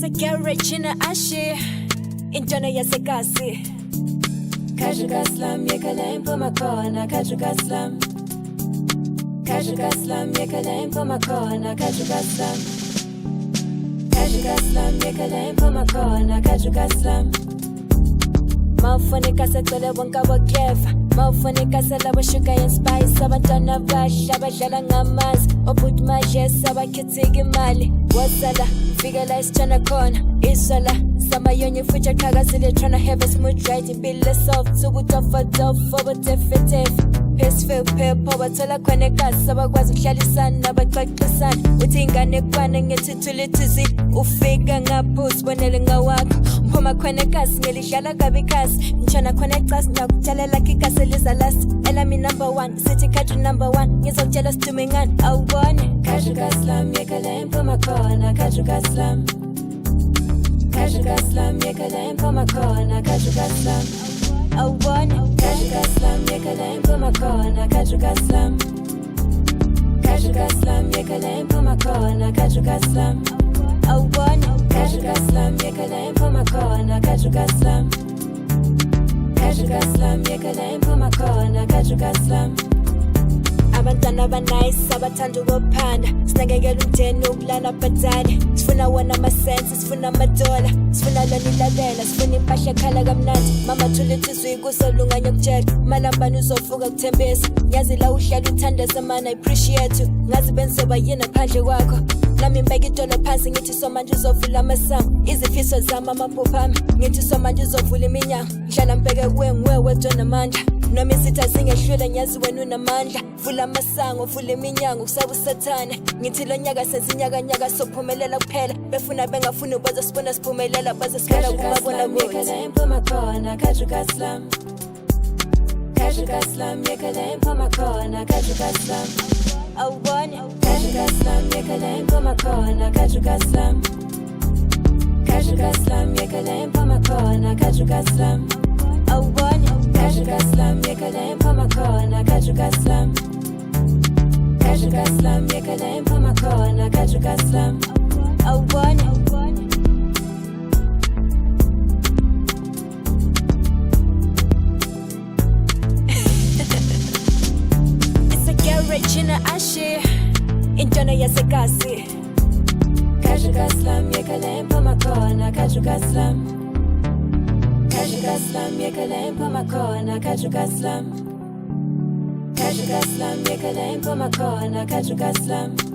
It's a garage in a ashe intona yasekasi Kajuga slam yekalempo makona Kajuga slam Kajuga slam yekalempo makona Kajuga slam Kajuga slam yekalempo makona Kajuga slam Mawufunika secele wonke abokeva Mawufunika selabo sugar and spice abantwana abasha abadlala ngamanzi obhuti majesi abakhithika imali wasala fikela isitshana khona isala samayonye futhi aqhakazile tryna have a smooth ride impilo soft ukutofatofa obutefetefe peaceful people bathola khona ekasi abakwazi ukuhlalisana nabaxoxisana uthi ingane kwane ngethithulithizi ufika ngapho usibonele ngawakho uphuma khona ekasi ngelidlala kabi ikasi ngitshona khona ecasi ngakuthalela ikasi elizalasi elami number 1 sithi country number 1 ngizokutshela sidume ngani awubone Kajuga slam yekalempo makona Kajuga slam Kajuga slam yekalempo makona Kajuga slam awubone Kajuga slam yekalempo makona Kajuga slam Kajuga slam yekalempo makona Kajuga slam awubone Kajuga slam yekalempo makona Kajuga slam Kajuga slam yekalempo makona Kajuga slam Abantwana abanice abathanda ukuphanda sinakekela umndeni ukulala bhadane sifuna wona amasense sifuna amadola sifuna lona ilabela sifuna impahla ekhala kamnandi mama thulithizwe kusolunganya ukutshela malambani uzovuka kuthembisa ngiyazi la uhlala uthandeza mana appreciate ngazi benzoba yini phandle kwakho nami mbeka idolo phansi ngithi somanje uzovula amasango izifiso zami amaphupho ami ngithi somanje uzovula iminyango ngihlala mbeke kuwe nguwe wedwa namandla noma isitha singehlule ngiyazi wena unamandla vula amasango vula iminyango kusaba usathane ngithi lo nyaka sezinyakanyaka sophumelela kuphela befuna bengafuni bazosibona siphumelela bazosikhala kumabona yekalempo makona Kajuga slam Kajuga slam yekalempo makona Kajuga slam awubone Kajuga slam yekalempo makona Kajuga slam Kajuga slam yekalempo makona Kajuga slam awubone Kajuga slam yekalempo makona Kajuga slam Kajuga slam yekalempo makona Kajuga slam awubone It's a garage in a ashe intona yasekasi Kajuga slam yekalempo makona Kajuga slam Kajuga slam yekalempo makona Kajuga slam Kajuga slam yekalempo makona Kajuga slam